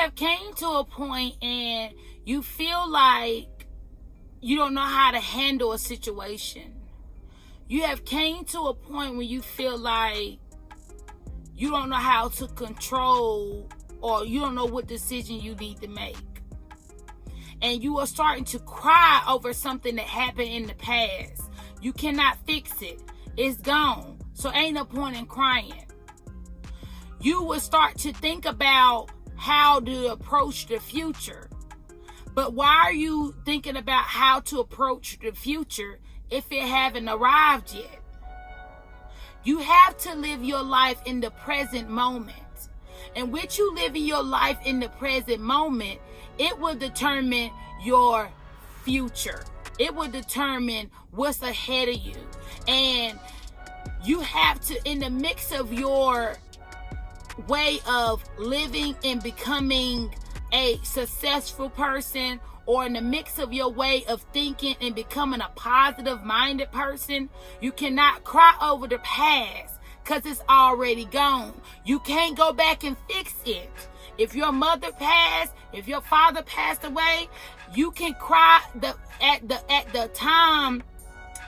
have came to a point and you feel like you don't know how to handle a situation. You have came to a point where you feel like you don't know how to control, or you don't know what decision you need to make. And you are starting to cry over something that happened in the past. You cannot fix it. It's gone. So ain't no point in crying. You will start to think about how to approach the future. But why are you thinking about how to approach the future if it haven't arrived yet? You have to live your life in the present moment. And with you living your life in the present moment, it will determine your future. It will determine what's ahead of you. And you have to, in the mix of your way of living and becoming a successful person, or in the mix of your way of thinking and becoming a positive-minded person, you cannot cry over the past because it's already gone. You can't go back and fix it. If your mother passed, if your father passed away, you can cry at the time,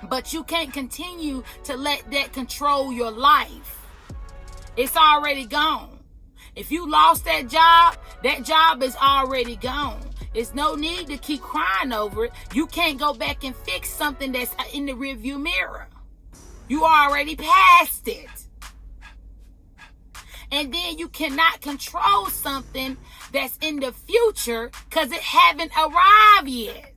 but you can't continue to let that control your life. It's already gone. If you lost that job is already gone. There's no need to keep crying over it. You can't go back and fix something that's in the rearview mirror. You already passed it. And then you cannot control something that's in the future because it haven't arrived yet.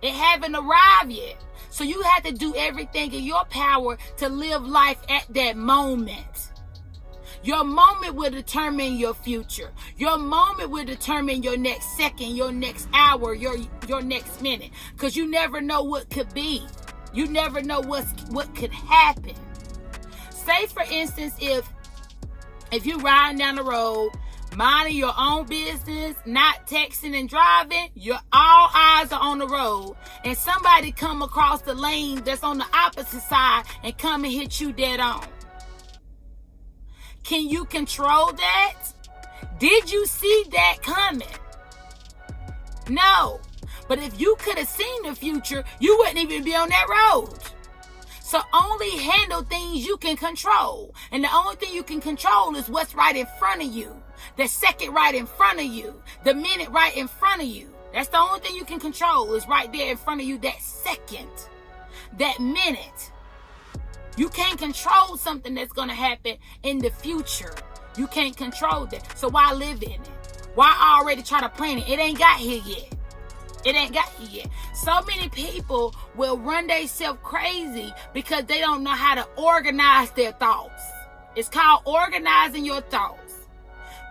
It haven't arrived yet. So you have to do everything in your power to live life at that moment. Your moment will determine your future. Your moment will determine your next second, your next hour, your next minute. Because you never know what could be. You never know what could happen. Say, for instance, if you're riding down the road, minding your own business, not texting and driving, all eyes are on the road, and somebody come across the lane that's on the opposite side and come and hit you dead on. Can you control that? Did you see that coming? No. But if you could have seen the future, you wouldn't even be on that road. So only handle things you can control. And the only thing you can control is what's right in front of you. The second right in front of you. The minute right in front of you. That's the only thing you can control, is right there in front of you, that second. That minute. You can't control something that's going to happen in the future. You can't control that. So why live in it? Why already try to plan it? It ain't got here yet. It ain't got here yet. So many people will run themselves crazy because they don't know how to organize their thoughts. It's called organizing your thoughts.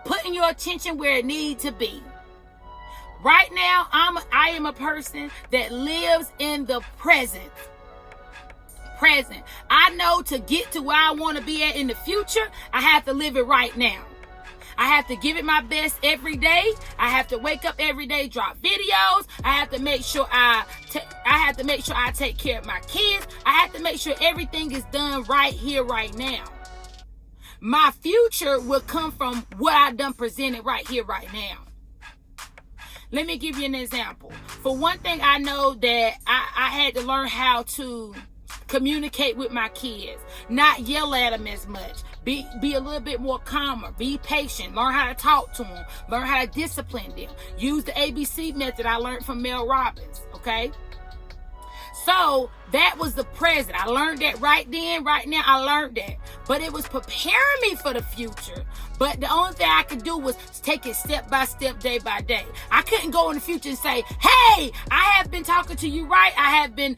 Putting your attention where it needs to be. Right now, I am a person that lives in the present. I know to get to where I want to be at in the future, I have to live it right now. I have to give it my best every day. I have to wake up every day, drop videos. I have to make sure I take care of my kids. I have to make sure everything is done right here, right now. My future will come from what I done presented right here, right now. Let me give you an example. For one thing, I know that I had to learn how to communicate with my kids, not yell at them as much, be a little bit more calmer, be patient, learn how to talk to them, learn how to discipline them, use the ABC method I learned from Mel Robbins. Okay, so that was the present. I learned that right then, right now. I learned that, but it was preparing me for the future. But the only thing I could do was take it step by step, day by day. I couldn't go in the future and say, hey, I have been talking to you right. I have been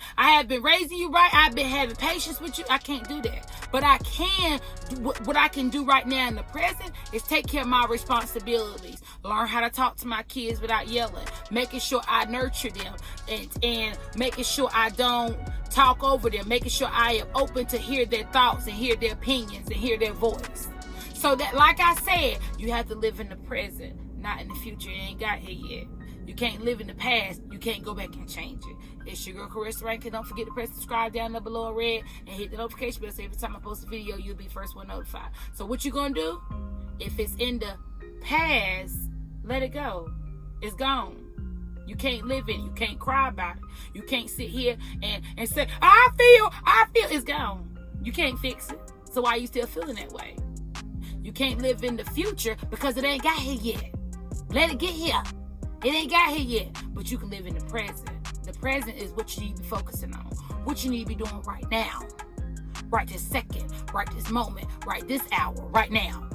raising you right. I've been having patience with you. I can't do that. But I can, what I can do right now in the present is take care of my responsibilities. Learn how to talk to my kids without yelling. Making sure I nurture them and making sure I don't talk over them. Making sure I am open to hear their thoughts and hear their opinions and hear their voice. So that, like I said, you have to live in the present, not in the future. You ain't got here yet. You can't live in the past. You can't go back and change it. It's your girl, Clarissa, Rankin. Don't forget to press subscribe down there below in red and hit the notification bell so every time I post a video, you'll be first one notified. So what you gonna do? If it's in the past, Let it go. It's gone. You can't live in it. You can't cry about it. You can't sit here and say, I feel. It's gone. You can't fix it. So why are you still feeling that way? You can't live in the future because it ain't got here yet. Let it get here. It ain't got here yet. But you can live in the present. The present is what you need to be focusing on. What you need to be doing right now. Right this second. Right this moment. Right this hour. Right now.